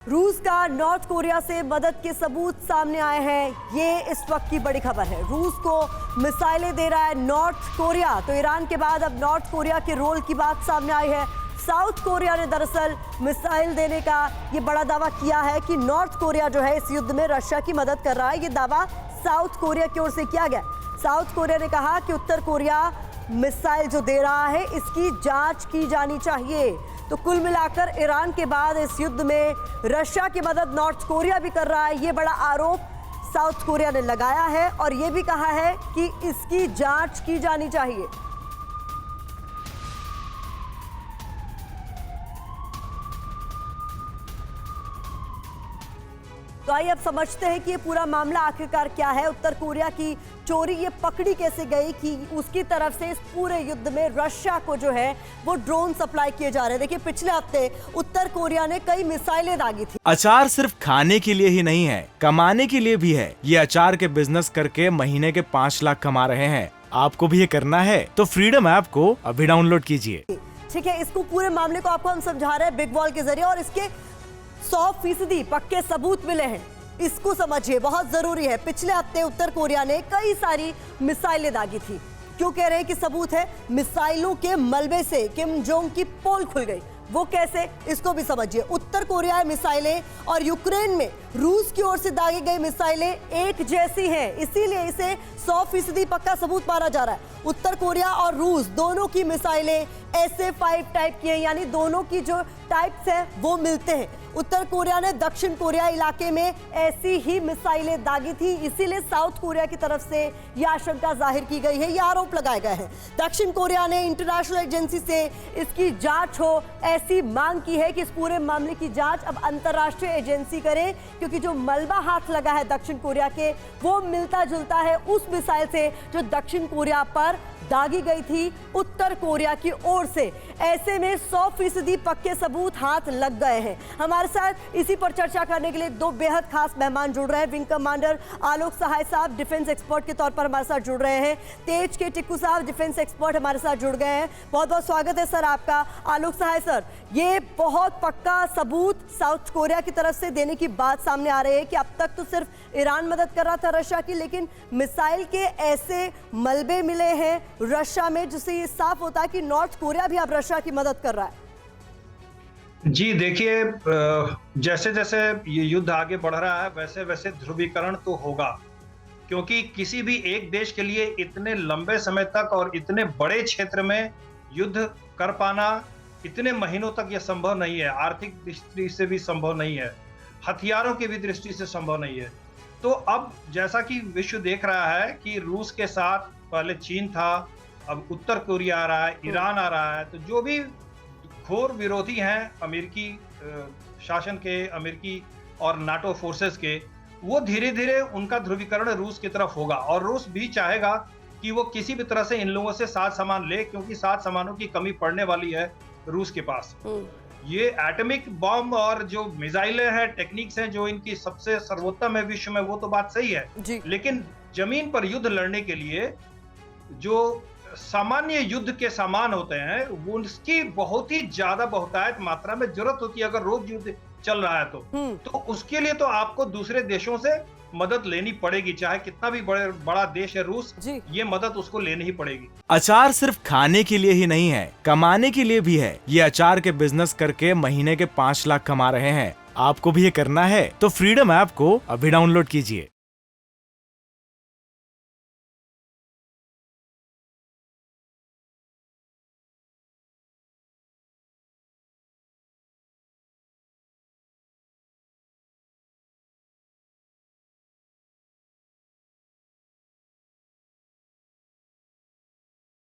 रूस का north Korea से मदद के सबूत सामने आए हैं। ये इस वक्त की बड़ी खबर है। रूस को मिसाइलें दे रहा है नॉर्थ कोरिया। तो ईरान के बाद अब नॉर्थ कोरिया के रोल की बात सामने आई है। साउथ कोरिया ने दरअसल मिसाइल देने का ये बड़ा दावा किया है कि नॉर्थ कोरिया जो है इस युद्ध में रशिया की मदद कर रहा है। ये दावा साउथ कोरिया की ओर से किया गया। साउथ कोरिया ने कहा कि उत्तर कोरिया मिसाइल जो दे रहा है इसकी जांच की जानी चाहिए। तो कुल मिलाकर ईरान के बाद इस युद्ध में रशिया की मदद नॉर्थ कोरिया भी कर रहा है। ये बड़ा आरोप साउथ कोरिया ने लगाया है और ये भी कहा है कि इसकी जांच की जानी चाहिए। तो आइए अब समझते हैं कि ये पूरा मामला आखिरकार क्या है। उत्तर कोरिया की चोरी ये पकड़ी कैसे गई कि उसकी तरफ से इस पूरे युद्ध में रशिया को जो है वो ड्रोन सप्लाई किए जा रहे हैं। देखिए पिछले हफ्ते उत्तर कोरिया ने कई मिसाइलें दागी थी। अचार सिर्फ खाने के लिए ही नहीं है, कमाने के लिए भी है। ये अचार के बिजनेस करके महीने के 5 लाख कमा रहे हैं। आपको भी ये करना है तो फ्रीडम ऐप को अभी डाउनलोड कीजिए। ठीक है, इसको पूरे मामले को आपको हम समझा रहे हैं बिग वॉल के जरिए और इसके 100% पक्के सबूत मिले हैं। इसको समझिए, बहुत जरूरी है। पिछले हफ्ते उत्तर कोरिया ने कई सारी मिसाइलें दागी थी। क्यों कह रहे हैं कि सबूत है? मिसाइलों के मलबे से किम जोंग की पोल खुल गई। वो कैसे, इसको भी समझिए। उत्तर कोरिया मिसाइलें और यूक्रेन में रूस की ओर से दागी गई मिसाइलें एक जैसी हैं, इसीलिए इसे 100% पक्का सबूत माना जा रहा है। उत्तर कोरिया और रूस दोनों की मिसाइलें SA-5 टाइप की हैं, यानी दोनों की जो टाइप्स हैं वो मिलते हैं। उत्तर कोरिया ने दक्षिण कोरिया इलाके में ऐसी ही मिसाइलें दागी थी, इसीलिए साउथ कोरिया की तरफ से यह आशंका जाहिर की गई है, यह आरोप लगाए गए हैं। दक्षिण कोरिया ने इंटरनेशनल एजेंसी से इसकी जांच हो ऐसी मांग की है कि इस पूरे मामले की जांच अब अंतर्राष्ट्रीय एजेंसी करे, क्योंकि जो मलबा हाथ लगा है दक्षिण कोरिया के वो मिलता जुलता है उस मिसाइल से जो दक्षिण कोरिया पर दागी गई थी उत्तर कोरिया की ओर से। ऐसे में 100% पक्के सबूत हाथ लग गए हैं। हमारे साथ इसी पर चर्चा करने के लिए दो बेहद खास मेहमान जुड़ रहे हैं। विंग कमांडर आलोक सहाय साहब डिफेंस एक्सपर्ट के तौर पर हमारे साथ जुड़ रहे हैं। तेज के टिक्कू साहब डिफेंस एक्सपर्ट हमारे साथ जुड़ गए हैं। बहुत बहुत स्वागत है सर आपका। आलोक सहाय सर, ये बहुत पक्का सबूत साउथ कोरिया की तरफ से देने की बात सामने आ रही है कि अब तक तो सिर्फ ईरान मदद कर रहा था रशिया की, लेकिन मिसाइल के ऐसे मलबे मिले हैं रशिया में जिससे ये साफ होता है कि नॉर्थ कोरिया भी अब रशिया की मदद कर रहा है। जी देखिए, जैसे जैसे ये युद्ध आगे बढ़ रहा है वैसे वैसे ध्रुवीकरण तो होगा, क्योंकि किसी भी एक देश के लिए इतने लंबे समय तक और इतने बड़े क्षेत्र में युद्ध कर पाना इतने महीनों तक यह संभव नहीं है। आर्थिक दृष्टि से भी संभव नहीं है, हथियारों की भी दृष्टि से संभव नहीं है। तो अब जैसा कि विश्व देख रहा है कि रूस के साथ पहले चीन था, अब उत्तर कोरिया आ रहा है, ईरान आ रहा है, तो जो भी घोर विरोधी हैं अमेरिकी शासन के, अमेरिकी और नाटो फोर्सेस के, वो धीरे धीरे उनका ध्रुवीकरण रूस की तरफ होगा। और रूस भी चाहेगा कि वो किसी भी तरह से इन लोगों से साथ सामान ले, क्योंकि साथ सामानों की कमी पड़ने वाली है रूस के पास। ये एटॉमिक बॉम्ब और जो मिसाइलें हैं, टेक्निक्स हैं जो इनकी सबसे सर्वोत्तम है विश्व में, वो तो बात सही है, लेकिन जमीन पर युद्ध लड़ने के लिए जो सामान्य युद्ध के सामान होते हैं वो उसकी बहुत ही ज्यादा बहुतायत मात्रा में जरूरत होती है। अगर रोज युद्ध चल रहा है तो उसके लिए तो आपको दूसरे देशों से मदद लेनी पड़ेगी, चाहे कितना भी बड़ा देश है रूस, ये मदद उसको लेनी ही पड़ेगी। अचार सिर्फ खाने के लिए ही नहीं है, कमाने के लिए भी है। ये अचार के बिजनेस करके महीने के 5 लाख कमा रहे हैं। आपको भी ये करना है तो फ्रीडम ऐप को अभी डाउनलोड कीजिए।